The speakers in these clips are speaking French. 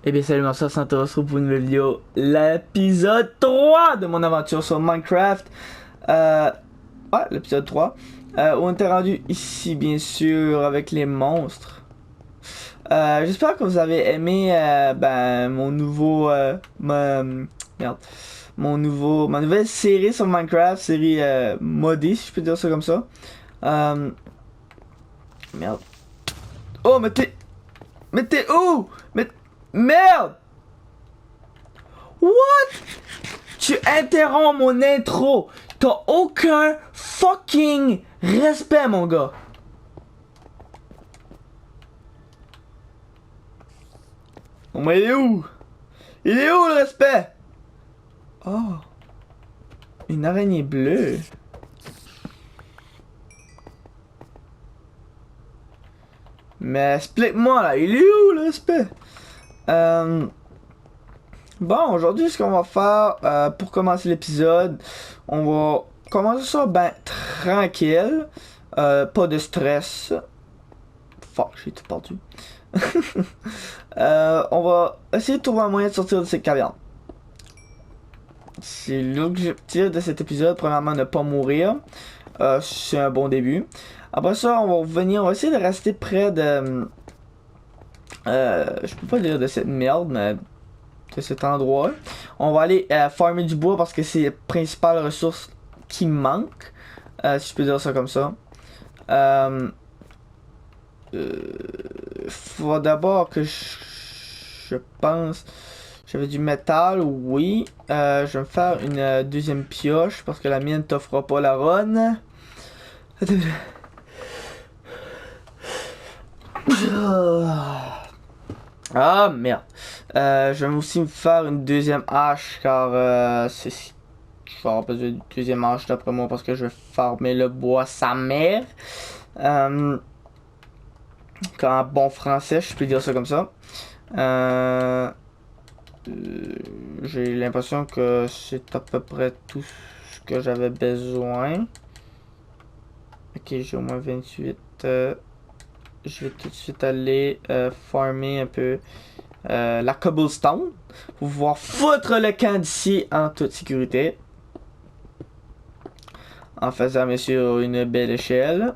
Eh bien salut, moi ça Santos, on se retrouve pour une nouvelle vidéo, l'épisode 3 de mon aventure sur Minecraft. Euh, ouais, l'épisode 3. On était rendu ici bien sûr avec les monstres. J'espère que vous avez aimé mon nouveau merde. Ma nouvelle série sur Minecraft, série modée si je peux dire ça comme ça. Euh, merde. Oh mais t'es où? Mais merde! What? Tu interromps mon intro. T'as aucun fucking respect, mon gars. Oh, mais il est où? Il est où le respect? Oh, une araignée bleue. Mais explique-moi là, il est où le respect? Euh, bon, aujourd'hui, ce qu'on va faire pour commencer l'épisode, on va commencer ça ben tranquille. Pas de stress. Fuck, j'ai tout perdu. On va essayer de trouver un moyen de sortir de cette caverne. C'est l'objectif de cet épisode. Premièrement, ne pas mourir. C'est un bon début. Après ça, on va revenir. On va essayer de rester près de. Je peux pas dire de cette merde, mais de cet endroit. On va aller farmer du bois parce que c'est la principale ressource qui manque. Si je peux dire ça comme ça. Faut d'abord que je pense. J'avais du métal, oui. Je vais me faire une deuxième pioche parce que la mienne t'offrira pas la run. Ah merde. Je vais aussi me faire une deuxième hache car je vais avoir besoin d'une deuxième hache d'après moi parce que je vais farmer le bois sa mère. Euh, Qu'en bon français, je peux dire ça comme ça. Euh, j'ai l'impression que c'est à peu près tout ce que j'avais besoin. Ok, j'ai au moins 28. Je vais tout de suite aller farmer un peu la cobblestone pour pouvoir foutre le camp d'ici en toute sécurité. En faisant bien sûr une belle échelle.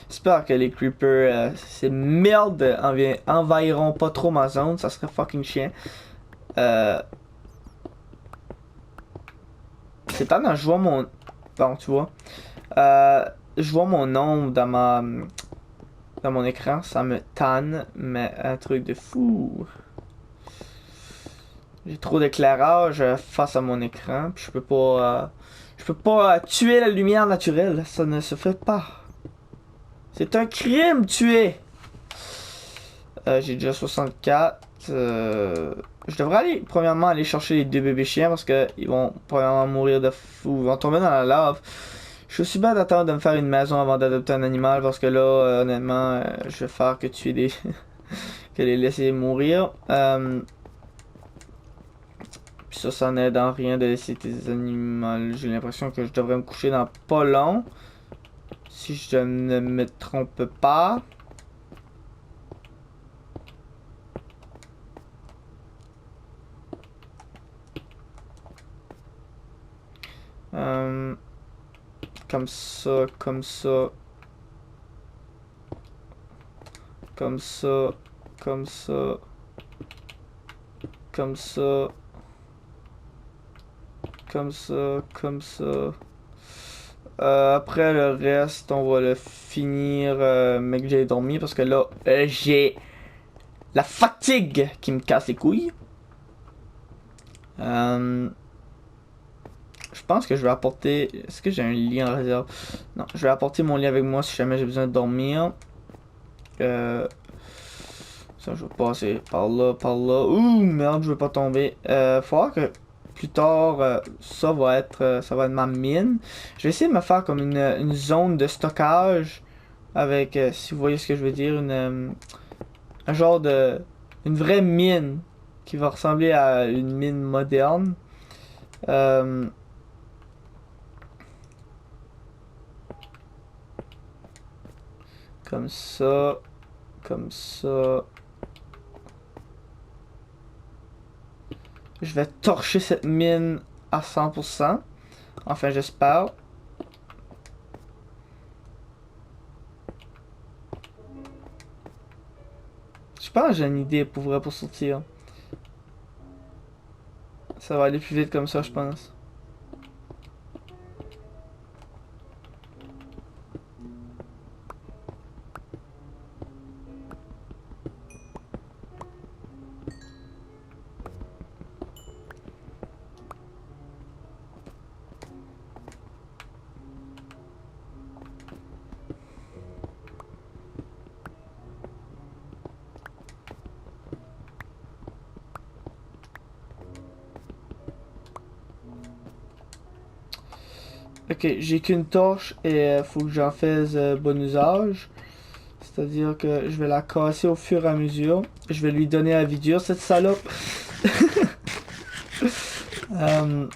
J'espère que les creepers, ces merdes envahiront pas trop ma zone, ça serait fucking chiant. Euh, c'est tard, je vois mon. Bon, tu vois. Je vois mon nom dans mon écran, ça me tanne, mais un truc de fou. J'ai trop d'éclairage face à mon écran, puis je peux pas tuer la lumière naturelle, ça ne se fait pas. C'est un crime tuer. J'ai déjà 64. Je devrais aller premièrement aller chercher les deux bébés chiens parce que ils vont premièrement mourir de fou, ils vont tomber dans la lave. Je suis aussi bien d'attendre de me faire une maison avant d'adopter un animal parce que là, honnêtement, je vais faire que tuer des. que les laisser mourir. Puis ça n'aide en rien de laisser tes animaux. J'ai l'impression que je devrais me coucher dans pas long. Si je ne me trompe pas. Euh, Comme ça, comme ça. Comme ça. Comme ça. Comme ça. Comme ça. Comme ça. Après le reste, on va le finir, mais que j'ai dormi parce que là, j'ai la fatigue qui me casse les couilles. Euh, je pense que je vais apporter. Est-ce que j'ai un lit en réserve? Non, je vais apporter mon lit avec moi si jamais j'ai besoin de dormir. Ça, je vais passer par là, par là. Ouh, merde, je veux pas tomber. Faut voir que plus tard, ça va être ma mine. Je vais essayer de me faire comme une zone de stockage avec, si vous voyez ce que je veux dire, un genre de, une vraie mine qui va ressembler à une mine moderne. Euh, Comme ça. Comme ça. Je vais torcher cette mine à 100%. Enfin, j'espère. Je pense que j'ai une idée pour vrai pour sortir. Ça va aller plus vite comme ça, je pense. Ok, j'ai qu'une torche et faut que j'en fasse bon usage. C'est-à-dire que je vais la casser au fur et à mesure. Je vais lui donner à vie dure, cette salope. Euh,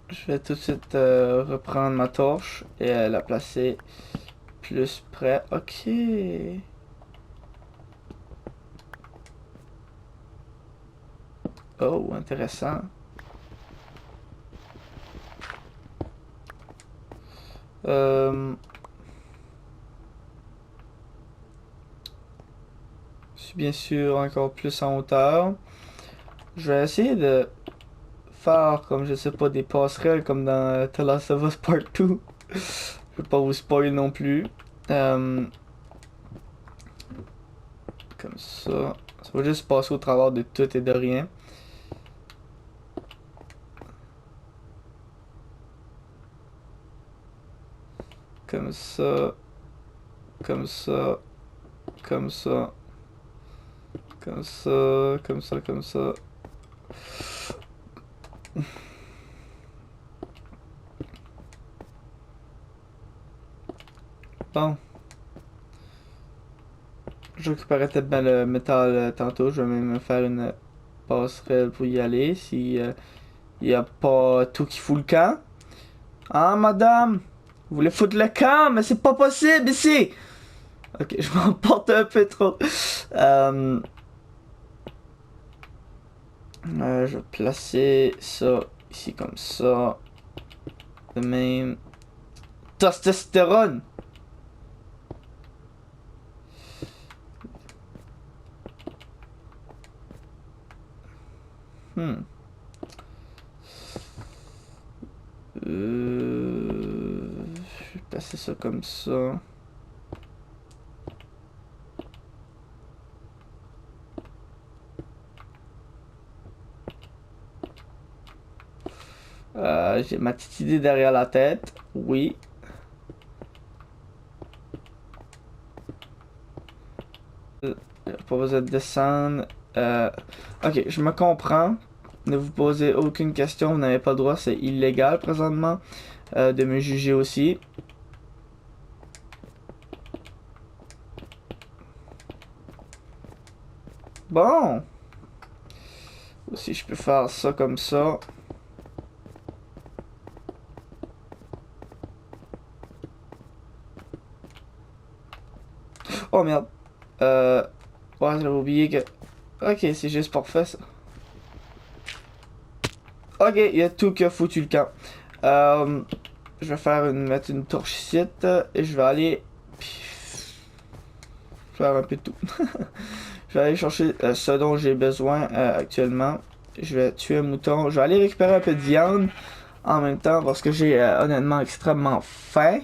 je vais tout de suite reprendre ma torche et la placer plus près. Ok. Oh, intéressant. Euh, je suis bien sûr encore plus en hauteur. Je vais essayer de faire comme je sais pas des passerelles comme dans The Last of Us Part 2. Je vais pas vous spoiler non plus. Euh, Comme ça. Ça va juste passer au travers de tout et de rien. Comme ça. Comme ça. Comme ça. Comme ça. Comme ça. Comme ça. Bon. Je récupérais peut-être bien le métal tantôt. Je vais même faire une passerelle pour y aller. Si y a pas tout qui fout le camp. Hein, madame? Vous voulez foutre le camp? Mais c'est pas possible ici! Ok, je m'emporte un peu trop. Euh, je vais placer ça ici comme ça. De même. Testostérone! Hmm. Je vais placer ça comme ça. J'ai ma petite idée derrière la tête. Oui. Pas besoin de descendre. Ok, je me comprends. Ne vous posez aucune question, vous n'avez pas le droit, c'est illégal présentement de me juger aussi. Bon, si je peux faire ça comme ça. Oh merde. Ouais, j'avais oublié que... Ok, c'est juste parfait ça. Ok, il y a tout qui a foutu le camp. Je vais mettre une torche ici et je vais aller faire un peu de tout. Je vais aller chercher ce dont j'ai besoin actuellement. Je vais tuer un mouton. Je vais aller récupérer un peu de viande en même temps parce que j'ai honnêtement extrêmement faim.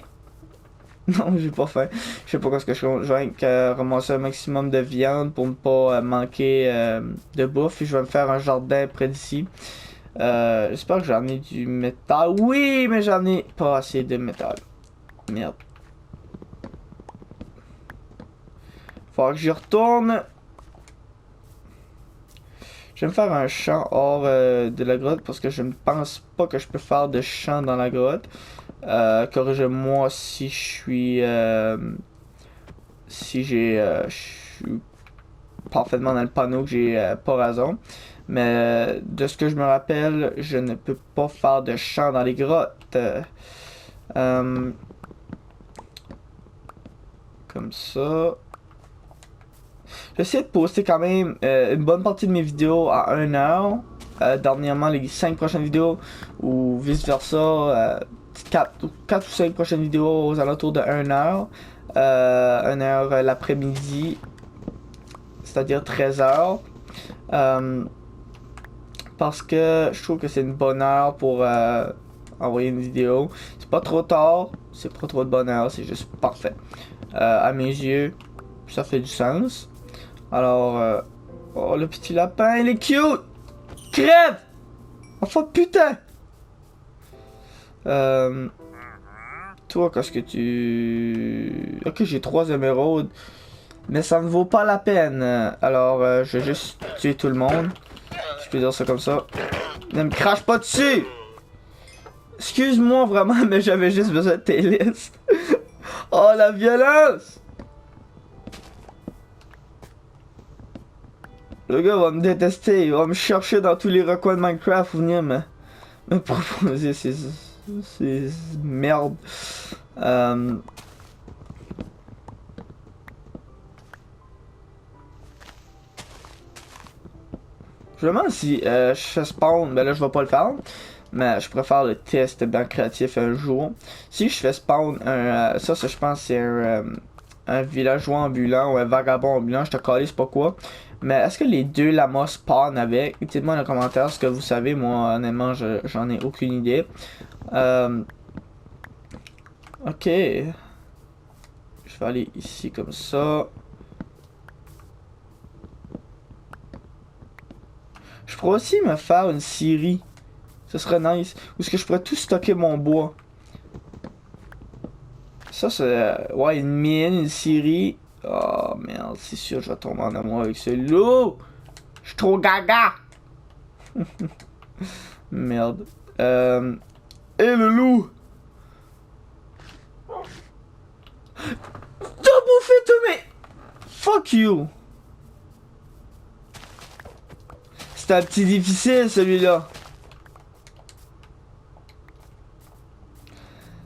Non, j'ai pas faim. Je sais pas quoi ce que je fais. Je vais ramasser un maximum de viande pour ne pas manquer de bouffe. Et je vais me faire un jardin près d'ici. J'espère que j'en ai du métal. Oui, mais j'en ai pas assez de métal. Merde. Faut que j'y retourne. Je vais me faire un champ hors de la grotte parce que je ne pense pas que je peux faire de champ dans la grotte. Corrigez-moi si je suis... si j'ai... je suis parfaitement dans le panneau que j'ai pas raison. Mais de ce que je me rappelle, je ne peux pas faire de chant dans les grottes. Comme ça. J'essaie de poster quand même une bonne partie de mes vidéos à 1 heure. Dernièrement, les 5 prochaines vidéos, ou vice versa, 4 ou 5 prochaines vidéos aux alentours de 1 heure. 1 heure l'après-midi, c'est-à-dire 13 heures. Parce que je trouve que c'est une bonne heure pour envoyer une vidéo. C'est pas trop tard, c'est pas trop de bonne heure, c'est juste parfait. À mes yeux, ça fait du sens. Alors, oh le petit lapin, il est cute! Crève! Enfin putain! Toi, qu'est-ce que tu... Ok, j'ai 3 émeraudes. Mais ça ne vaut pas la peine. Alors, je vais juste tuer tout le monde. Je peux dire ça comme ça. Ne me crache pas dessus! Excuse-moi vraiment, mais j'avais juste besoin de tes listes. Oh, la violence! Le gars va me détester, il va me chercher dans tous les recoins de Minecraft pour venir me proposer ces merdes. Je me demande si je fais spawn, ben là je vais pas le faire, mais je préfère le test bien créatif un jour. Si je fais spawn, ça je pense c'est un villageois ambulant ou un vagabond ambulant, je te calisse pas quoi. Mais est-ce que les deux lamas spawn avec? Dites-moi dans les commentaires ce que vous savez, moi honnêtement j'en ai aucune idée. Ok. Je vais aller ici comme ça. Je pourrais aussi me faire une scierie. Ce serait nice. Ou est-ce que je pourrais tout stocker mon bois? Ça c'est... ouais, une mine, une scierie. Oh merde, c'est sûr je vais tomber en amour avec ce loup. Je suis trop gaga. Merde. Et le loup. T'as bouffé tous mes... Fuck you. C'est un petit difficile celui-là.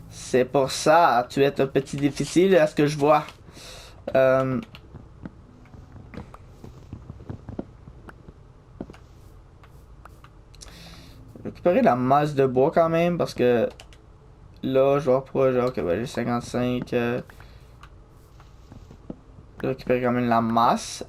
C'est pour ça, tu es un petit difficile à ce que je vois. Récupérer la masse de bois quand même parce que là je vois pas genre que ben, j'ai 55. Récupérer quand même la masse.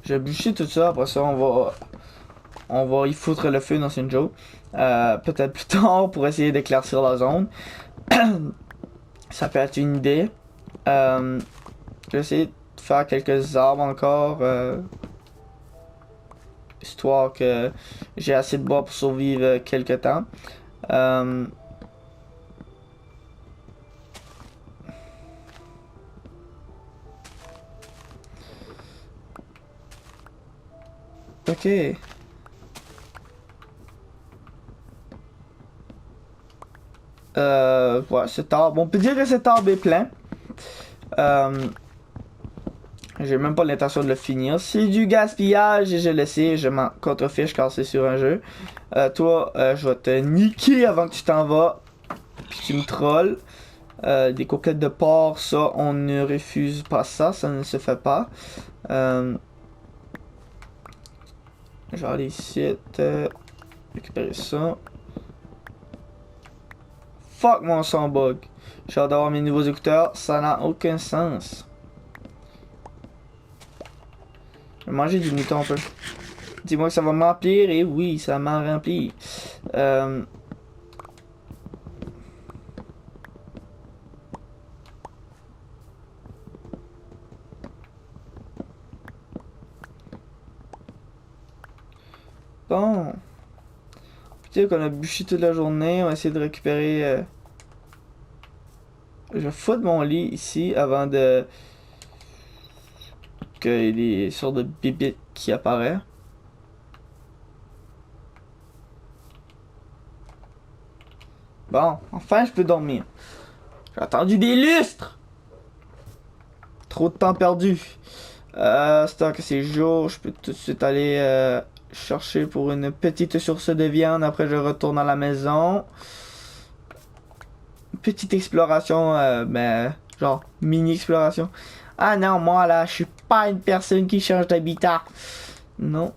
J'ai bûché tout ça, après ça on va y foutre le feu dans une joke. Peut-être plus tard pour essayer d'éclaircir la zone. Ça peut être une idée. Je vais essayer de faire quelques arbres encore. Histoire que j'ai assez de bois pour survivre quelques temps. Ok. Ouais, cet arbre. On peut dire que cet arbre est plein. J'ai même pas l'intention de le finir. C'est du gaspillage et je le sais, je m'en contrefiche car c'est sur un jeu. Toi, je vais te niquer avant que tu t'en vas. Puis tu me trolls. Des coquettes de porc, ça, on ne refuse pas ça, ça ne se fait pas. Je vais aller ici, récupérer ça. Fuck mon son bug. J'ai hâte d'avoir mes nouveaux écouteurs, ça n'a aucun sens. Je vais manger du mouton un peu. Dis-moi que ça va m'emplir, et oui, ça m'a rempli. Bon. On peut dire qu'on a bûché toute la journée, on va essayer de récupérer... Je vais foutre mon lit ici avant de... qu'il y ait des sortes de bibites qui apparaissent. Bon, enfin je peux dormir. J'ai attendu des lustres! Trop de temps perdu. C'est tant que c'est jour, je peux tout de suite aller chercher pour une petite source de viande. Après, je retourne à la maison. Petite exploration, ben, genre mini exploration. Ah non, moi là, je suis pas une personne qui change d'habitat. Non,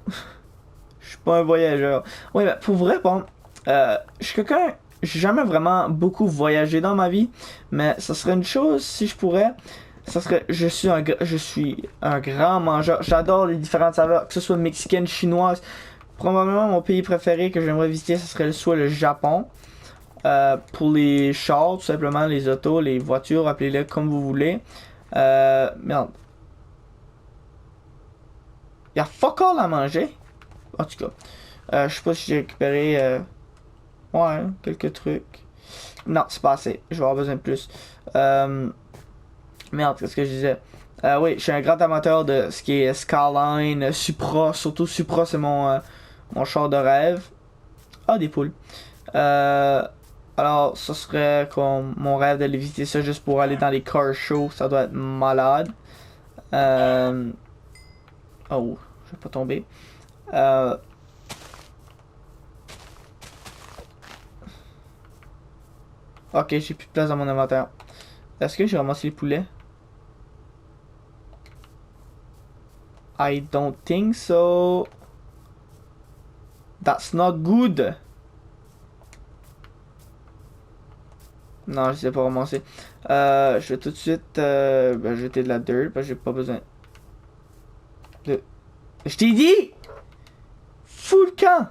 je suis pas un voyageur. Oui, mais pour vrai, bon, je suis quelqu'un. J'ai jamais vraiment beaucoup voyagé dans ma vie, mais ça serait une chose si je pourrais. Ça serait, je suis un grand mangeur. J'adore les différentes saveurs, que ce soit mexicaine, chinoise. Probablement mon pays préféré que j'aimerais visiter, ce serait soit le Japon. Pour les chars, tout simplement, les autos, les voitures, appelez-les comme vous voulez. Merde. Il y a fuck all à manger. En tout cas, je sais pas si j'ai récupéré. Ouais, quelques trucs. Non, c'est pas assez. Je vais avoir besoin de plus. Merde, qu'est-ce que je disais? Oui, je suis un grand amateur de ce qui est Skyline, Supra. Surtout Supra, c'est mon char de rêve. Ah, des poules. Alors, ce serait comme mon rêve d'aller visiter ça juste pour aller dans les car shows. Ça doit être malade. Oh, je vais pas tomber. Ok, j'ai plus de place dans mon inventaire. Est-ce que j'ai ramassé les poulets? I don't think so. That's not good. Non, je sais pas ramasser. Je vais tout de suite ben, jeter de la dirt parce que j'ai pas besoin de... Je t'ai dit! Fous le camp!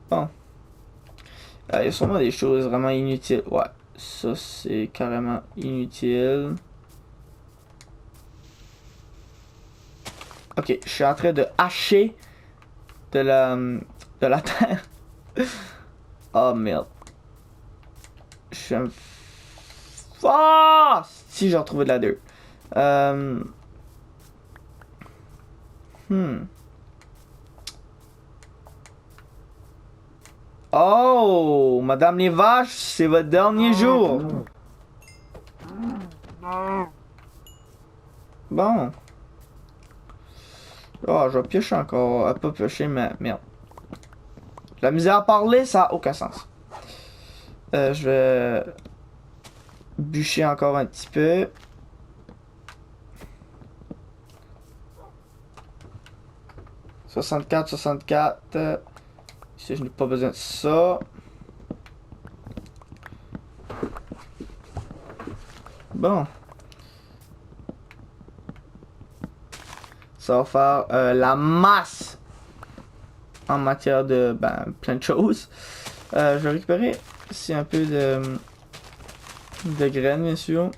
Bon. Il y a sûrement des choses vraiment inutiles. Ouais, ça c'est carrément inutile. Ok, je suis en train de hacher de la terre. Oh merde. Je suis un... Ah! Si j'ai retrouvé de la dirt. Oh, Madame les vaches, c'est votre dernier jour. Bon. Oh, je vais piocher encore. Pas piocher, mais merde. La misère à parler, ça a aucun sens. Je vais bûcher encore un petit peu. « 64, 64. Ici, je n'ai pas besoin de ça. Bon. Ça va faire la masse en matière de plein de choses. Je vais récupérer ici un peu de graines, bien sûr.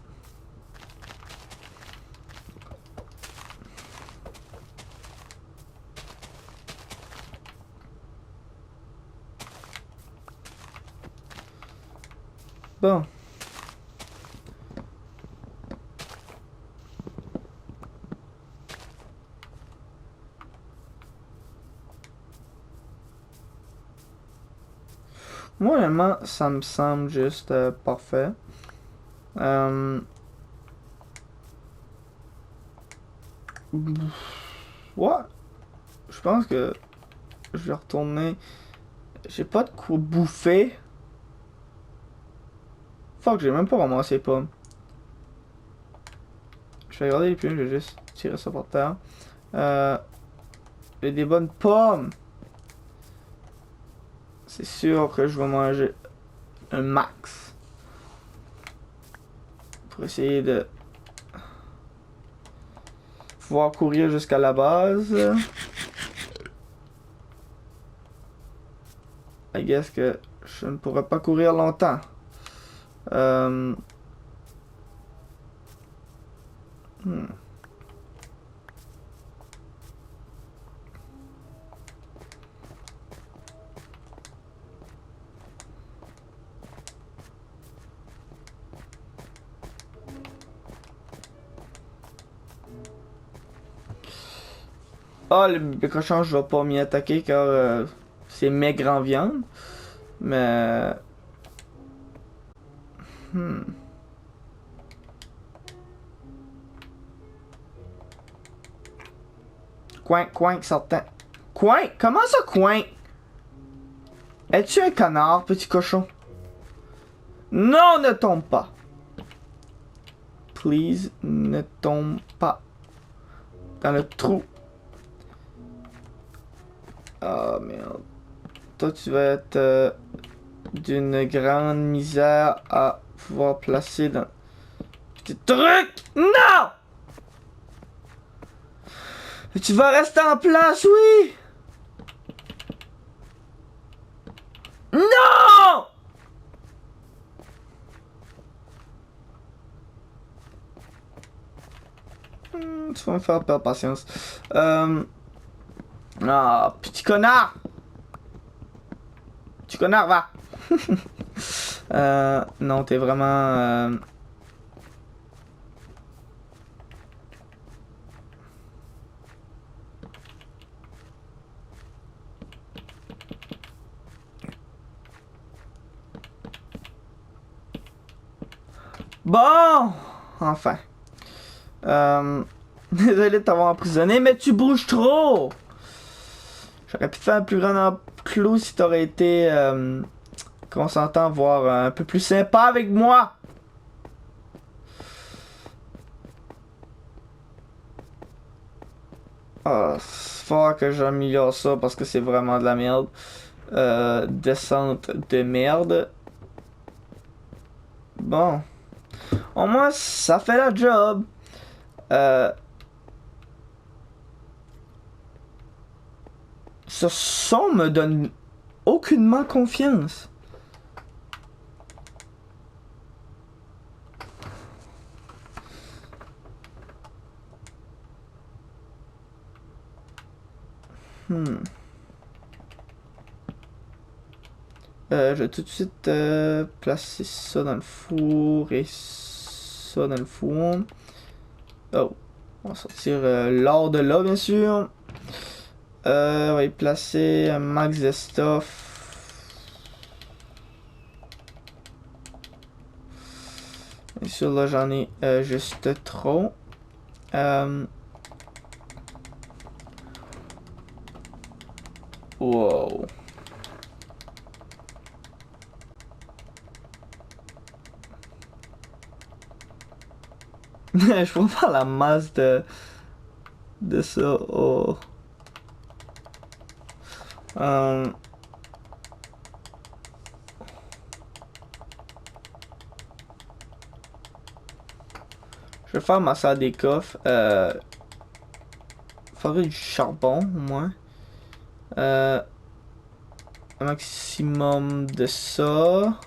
Bon. Moi, honnêtement, ça me semble juste parfait. Ouais. Je pense que je vais retourner. J'ai pas de quoi bouffer. Fuck, j'ai même pas ramassé les pommes. Je vais regarder les plumes, je vais juste tirer ça par terre. J'ai des bonnes pommes. C'est sûr que je vais manger un max. Pour essayer de pouvoir courir jusqu'à la base. I guess que je ne pourrais pas courir longtemps. Ah, le cochon, je vais pas m'y attaquer car c'est maigre en viande. Mais... Coin, coin, certain. Coin? Comment ça, coin? Es-tu un canard, petit cochon? Non, ne tombe pas. Please, ne tombe pas. Dans le trou. Oh merde. Toi, tu vas être d'une grande misère à pouvoir placer dans... Petit truc! Non! Tu vas rester en place, oui! Non! Tu vas me faire perdre patience. Ah, petit connard! Petit connard, va! Non, t'es vraiment... Bon! Enfin. Désolé de t'avoir emprisonné, mais tu bouges trop! J'aurais pu faire un plus grand enclos si t'aurais été consentant, voire un peu plus sympa avec moi! Ah, c'est fort que j'améliore ça parce que c'est vraiment de la merde. Descente de merde. Bon. Au moins, ça fait la job. Ce son me donne aucunement confiance. Je vais tout de suite placer ça dans le four et ça dans le four. Oh, on va sortir l'or de là, bien sûr. On va y placer un max de stuff. Bien sûr, là, j'en ai juste trop. Wow. Je peux faire la masse de ça. Oh. Je vais faire ma salle des coffres. Faudrait du charbon au moins. Un maximum de ça.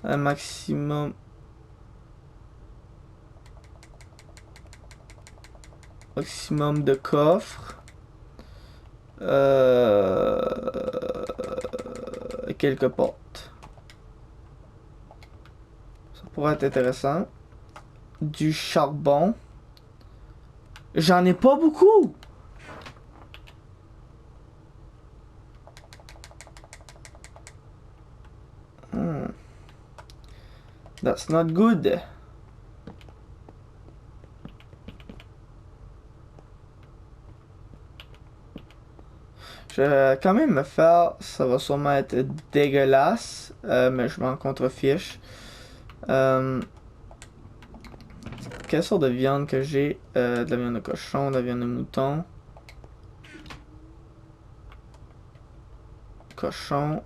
Un maximum. Maximum de coffres. Quelques portes. Ça pourrait être intéressant. Du charbon. J'en ai pas beaucoup. That's not good. Je vais quand même me faire, ça va sûrement être dégueulasse, mais je m'en contrefiche. Quelle sorte de viande que j'ai? De la viande de cochon, de la viande de mouton. Cochon.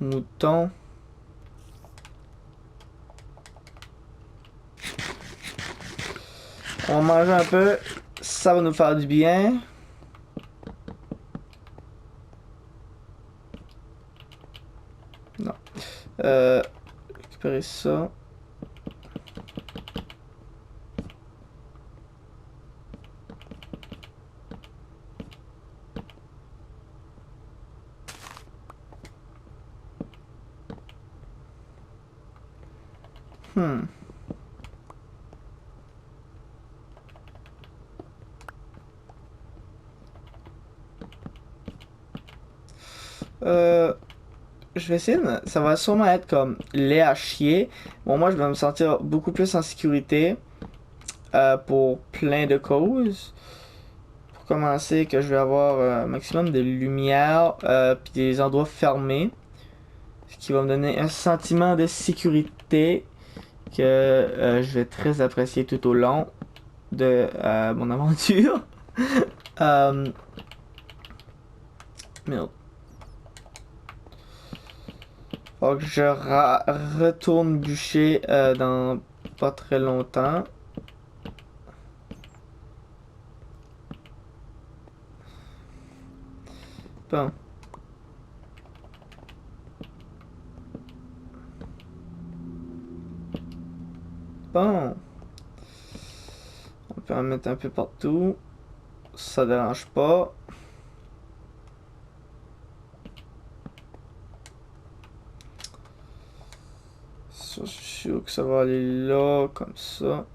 Mouton. On va manger un peu, ça va nous faire du bien. Non. Récupérer ça. Je vais essayer, ça va sûrement être comme lait à chier. Bon, moi, je vais me sentir beaucoup plus en sécurité. pour plein de causes. Pour commencer, que je vais avoir un maximum de lumière puis des endroits fermés. Ce qui va me donner un sentiment de sécurité que je vais très apprécier tout au long de mon aventure. Euh, merde. Faut que je retourne bûcher dans pas très longtemps. Bon. Bon. On peut en mettre un peu partout. Ça dérange pas. Ça, je suis sûr que ça va aller là, comme ça.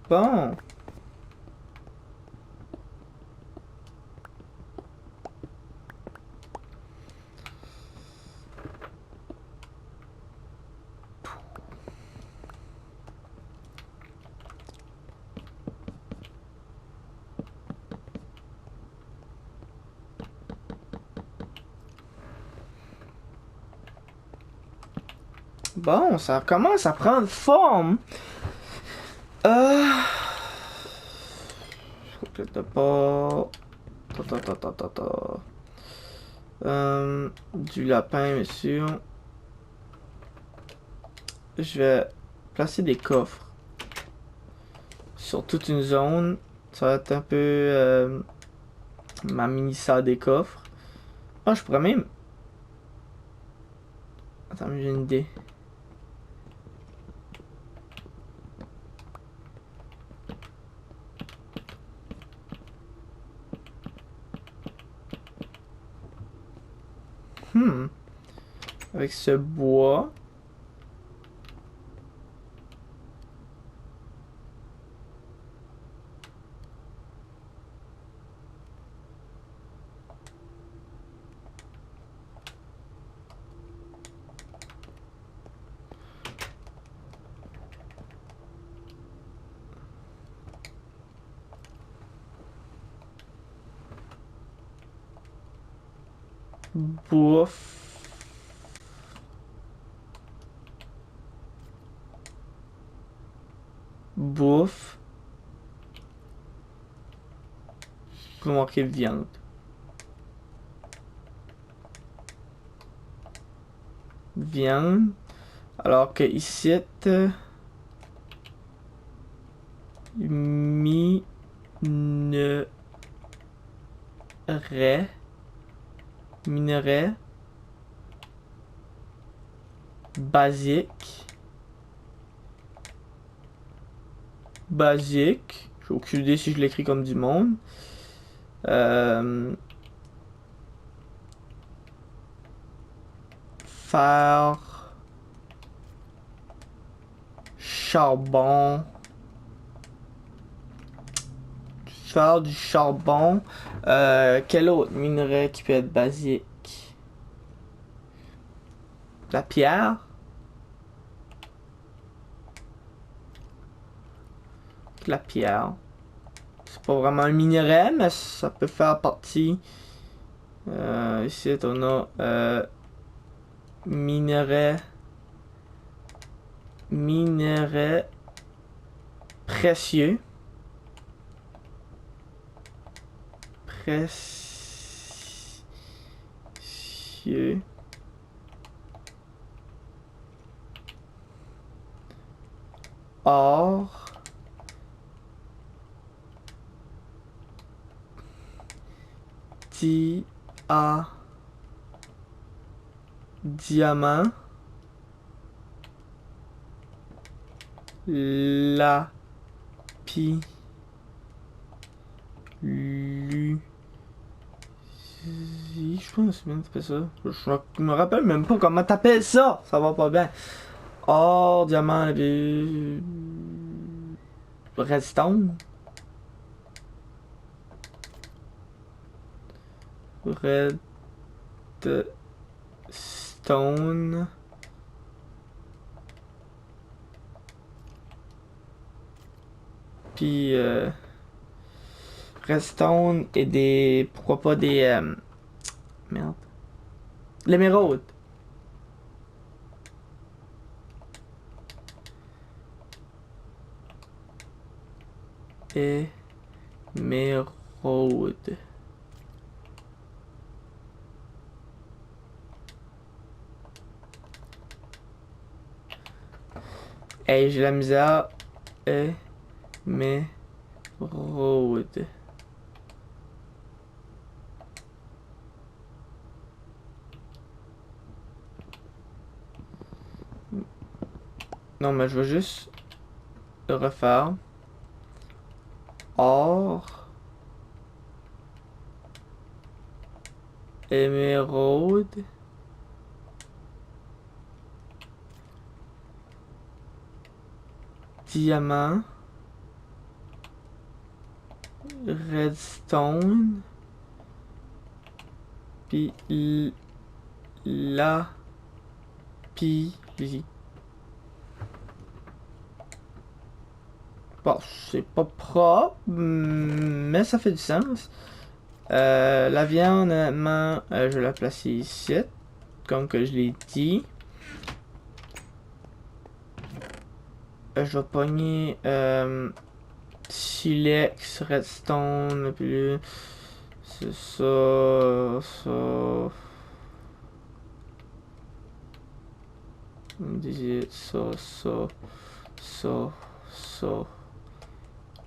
Bon. Bon, ça commence à prendre forme. Euh... Peut-être pas... Du lapin, bien sûr. Je vais placer des coffres sur toute une zone. Ça va être un peu ma mini salle des coffres. Ah, je pourrais même... Attends, j'ai une idée. Avec ce bois. Bouffe. Bouffe. Vous manquez de viande. Viande. Alors que ici, minerai basique. Basique. J'ai aucune idée si je l'écris comme du monde. Fer. Charbon. Faire du charbon. Quel autre minerai qui peut être basique? La pierre. La pierre. C'est pas vraiment un minerai, mais ça peut faire partie. Ici, on a minerai. Minerai précieux. Précieux. Or. Diamant. Lapis. Je pense que c'est bien fait ça. Je me rappelle même pas comment t'appelles ça. Ça va pas bien. Or, diamant, redstone. Redstone. Puis redstone et des... Pourquoi pas des... merde. L'émeraude. Émeraude. Hey, j'ai la misère. Émeraude. Non, mais je veux juste le refaire. Or. Émeraude. Diamant. Redstone. Puis lapis. Bon, c'est pas propre, mais ça fait du sens. La viande, honnêtement, je vais la placer ici, comme que je l'ai dit. Je vais pogner silex, redstone, puis c'est ça, ça. Ça, ça, ça, ça.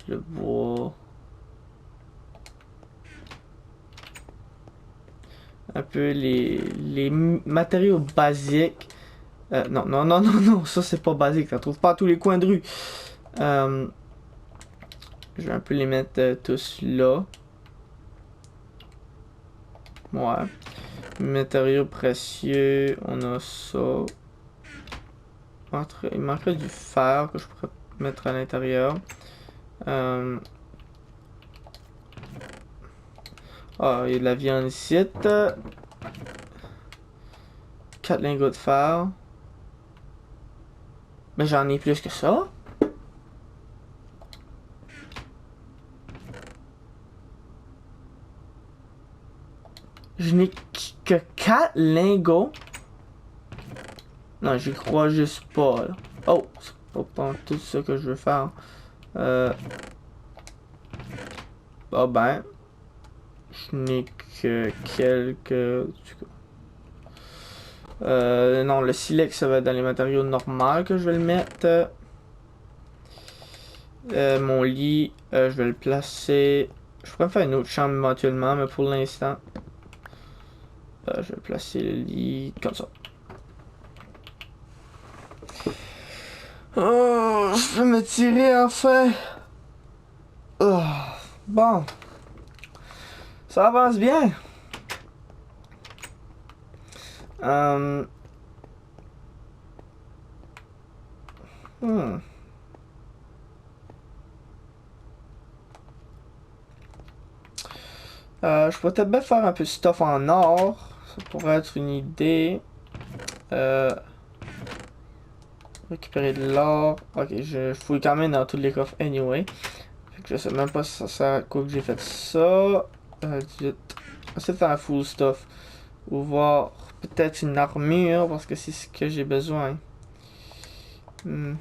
Le bois. Un peu les matériaux basiques. Non, non, non, non, non, ça c'est pas basique, ça trouve pas à tous les coins de rue. Je vais un peu les mettre tous là. Ouais. Matériaux précieux, on a ça. Il manquerait du fer que je pourrais mettre à l'intérieur. Ah, il y a de la viande ici. 4 lingots de fer. Mais j'en ai plus que ça. Je n'ai que 4 lingots. Non, j'y crois juste pas, là. Oh, c'est pas tout ça que je veux faire. Ah ben. Je n'ai que quelques... non, le silex, ça va être dans les matériaux normaux que je vais le mettre. Mon lit, je vais le placer... Je pourrais faire une autre chambre éventuellement, mais pour l'instant... je vais placer le lit comme ça. Oh, je peux me tirer enfin. Oh, bon. Ça avance bien. Je pourrais peut-être bien faire un peu de stuff en or. Ça pourrait être une idée. Récupérer de l'or. Ok, je fouille quand même dans tous les coffres anyway. Fait que je sais même pas si ça sert à quoi que j'ai fait ça. Essayer de faire un full stuff. Ou voir peut-être une armure parce que c'est ce que j'ai besoin. Des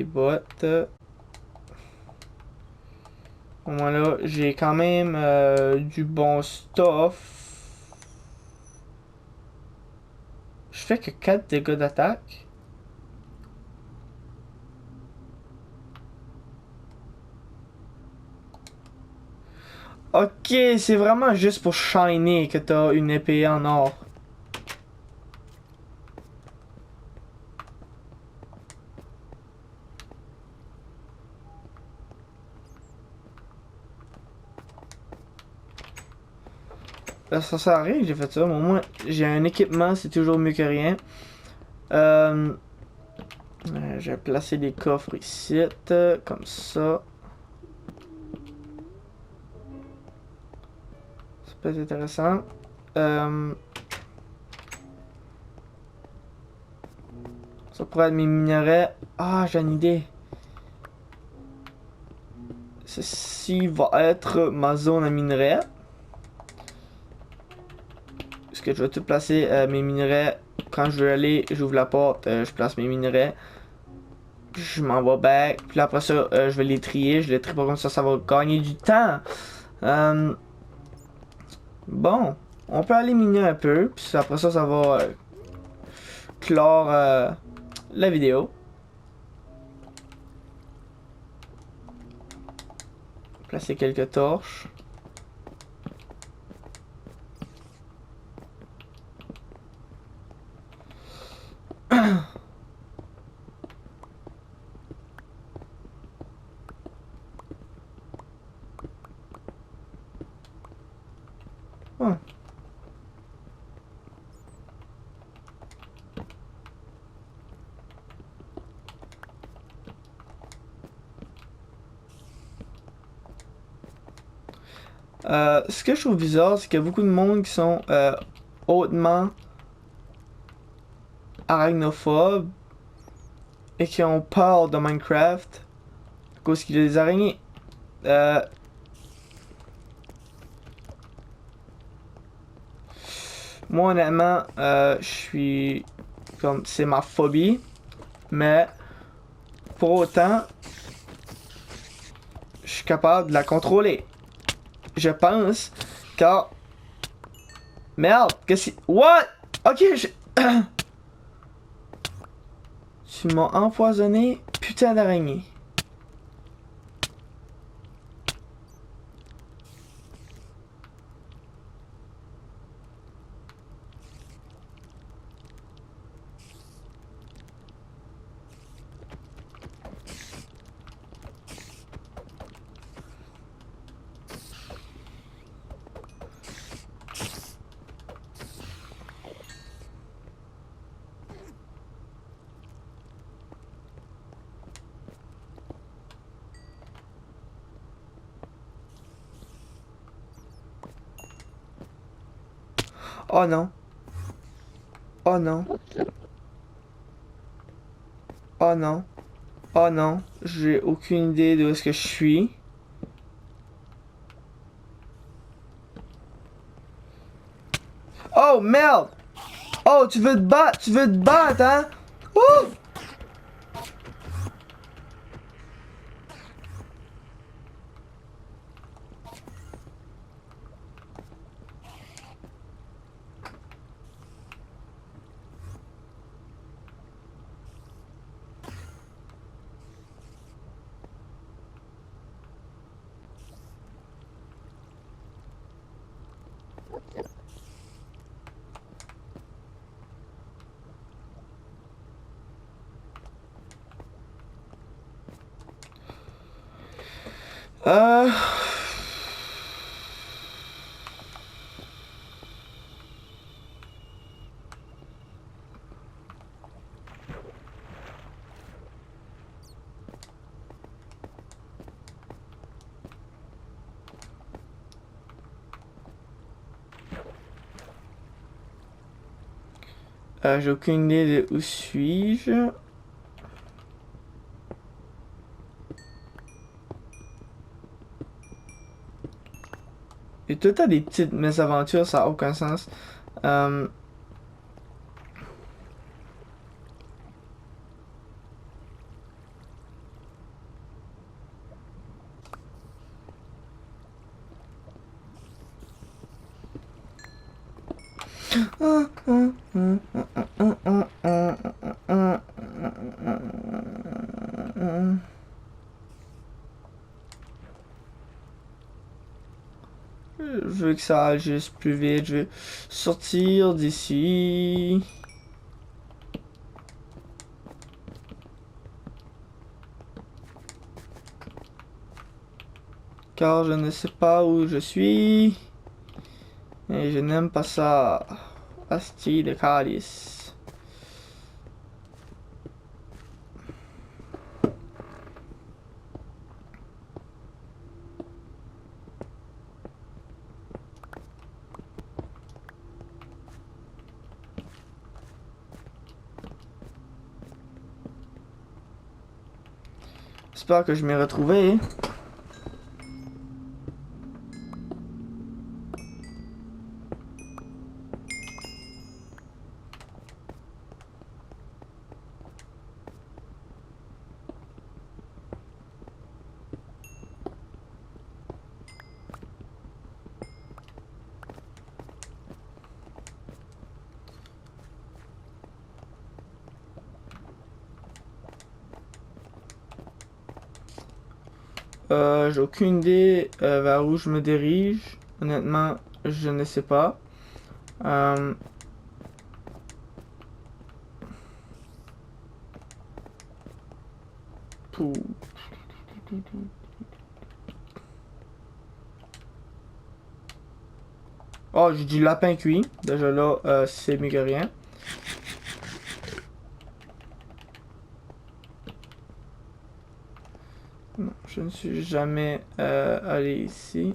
bottes. Au moins là, j'ai quand même du bon stuff. Je fais que 4 dégâts d'attaque. Ok, c'est vraiment juste pour shiner que t'as une épée en or. Là, ça sert à rien que j'ai fait ça, mais au moins j'ai un équipement, c'est toujours mieux que rien. Je vais placer des coffres ici, comme ça. peut être intéressant. Ça pourrait être mes minerais. Ah, j'ai une idée. Ceci va être ma zone à minerais. Parce que je vais tout placer mes minerais. Quand je veux aller, j'ouvre la porte, je place mes minerais. Puis je m'en vais back. Puis après ça, je vais les trier. Je les trie pas comme ça va gagner du temps. Bon, on peut aller miner un peu. Puis après ça, ça va clore la vidéo. Placer quelques torches. Oh. Ce que je trouve bizarre, c'est qu'il y a beaucoup de monde qui sont hautement arachnophobes et qui ont peur de Minecraft à cause qu'il y a des araignées. Moi, honnêtement, je suis comme c'est ma phobie, mais pour autant, je suis capable de la contrôler. Je pense, car merde, qu'est-ce que what? Ok, je... Tu m'as empoisonné, putain d'araignée. Oh non. Oh non. Oh non. Oh non. J'ai aucune idée de où est-ce que je suis. Oh merde! Oh, tu veux te battre! Tu veux te battre, hein? Ouh! Euh... J'ai aucune idée de où suis-je. Et tout le temps des petites mésaventures, ça n'a aucun sens. Euh... Je veux que ça aille juste plus vite. Je vais sortir d'ici. Car je ne sais pas où je suis. Et je n'aime pas ça. Asti de calice. J'espère que je m'ai retrouvé. J'ai aucune idée vers où je me dirige. Honnêtement, je ne sais pas. Euh, pou- Oh, j'ai du lapin cuit. Déjà là, c'est mieux que rien. Non, je ne suis jamais allé ici.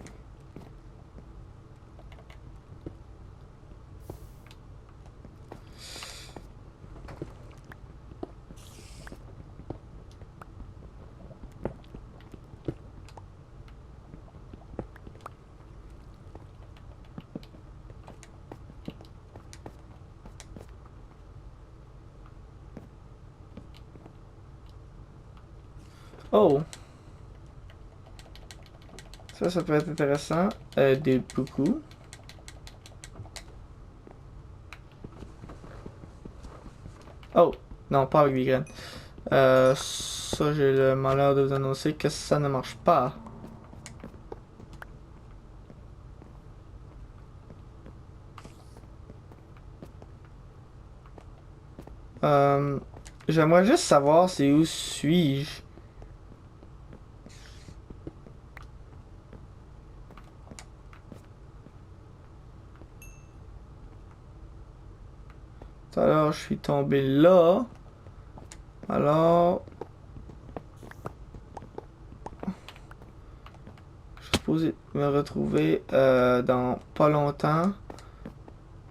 Oh, ça peut être intéressant. Des beaucoup. Oh, non, pas avec des graines. Ça, j'ai le malheur de vous annoncer que ça ne marche pas. Euh, J'aimerais juste savoir c'est où suis-je. Tout à l'heure, je suis tombé là. Alors, je suis supposé me retrouver dans pas longtemps.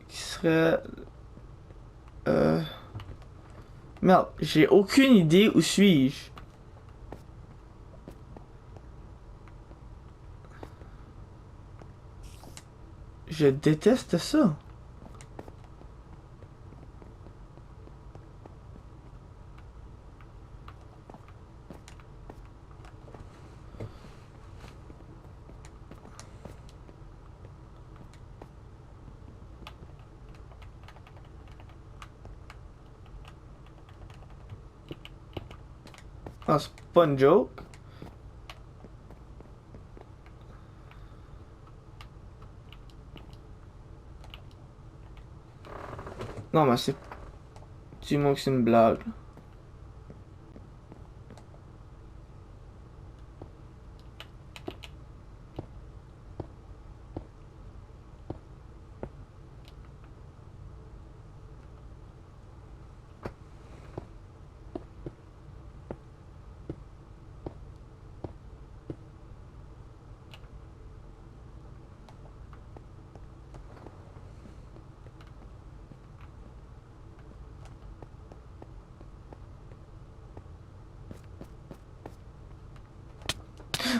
Qui serait... Euh... Merde, j'ai aucune idée où suis-je. Je déteste ça. Ah, c'est pas une joke. Non, mais c'est... Dis-moi que c'est une blague.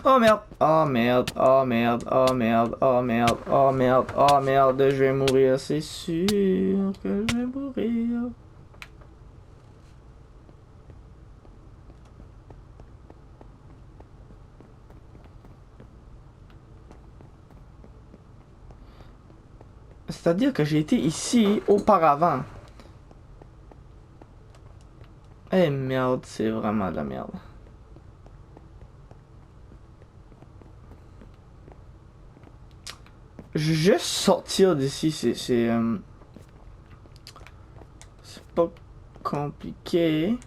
Oh merde, oh merde, oh merde, oh merde, oh merde, oh merde, oh merde, je vais mourir, c'est sûr que je vais mourir. C'est-à-dire que j'ai été ici auparavant. Eh merde, c'est vraiment de la merde. Je vais juste sortir d'ici, c'est pas compliqué.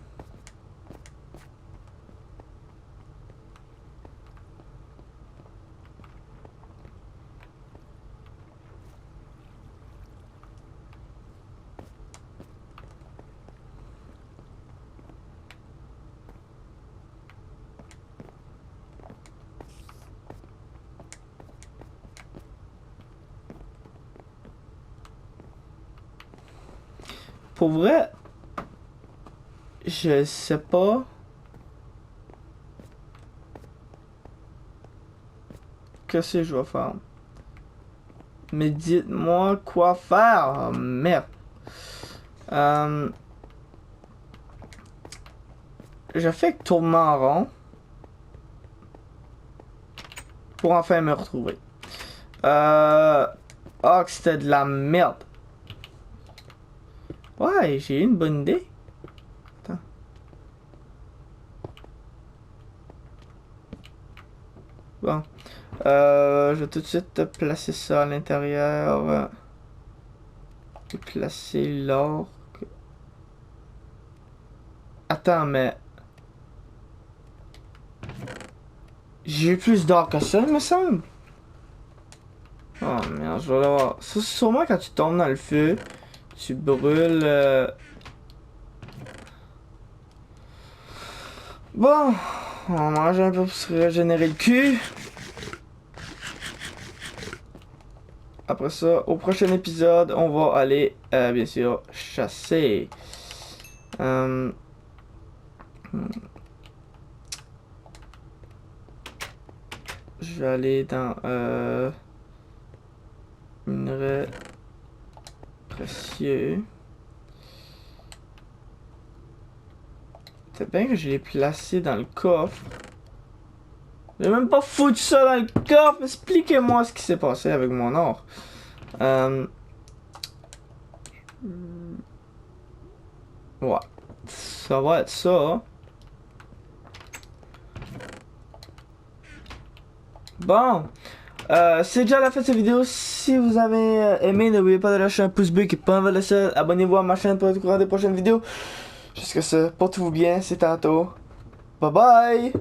Pour vrai, je sais pas. qu'est-ce que je dois faire? Mais dites-moi quoi faire. Oh, merde. Je fais que tourner en rond. Pour enfin me retrouver. Oh, que c'était de la merde. Ouais, j'ai eu une bonne idée. Attends. Bon. Je vais tout de suite placer ça à l'intérieur. Et placer l'or. Attends, mais... J'ai eu plus d'or que ça, il me semble. Oh merde, je vais l'avoir. Ça, c'est sûrement quand tu tombes dans le feu, tu brûles. Bon, on va manger un peu pour se régénérer le cul. Après ça, au prochain épisode, on va aller, bien sûr, chasser. Je vais aller dans minerai précieux. C'est bien que je l'ai placé dans le coffre. J'ai même pas foutu ça dans le coffre. Expliquez-moi ce qui s'est passé avec mon or. Ouais. Ça va être ça. Bon. C'est déjà la fin de cette vidéo. Si vous avez aimé, n'oubliez pas de lâcher un pouce bleu qui peut en laisser. Abonnez-vous à ma chaîne pour être au courant des prochaines vidéos. Jusque ce, portez-vous bien, c'est tantôt. Bye bye!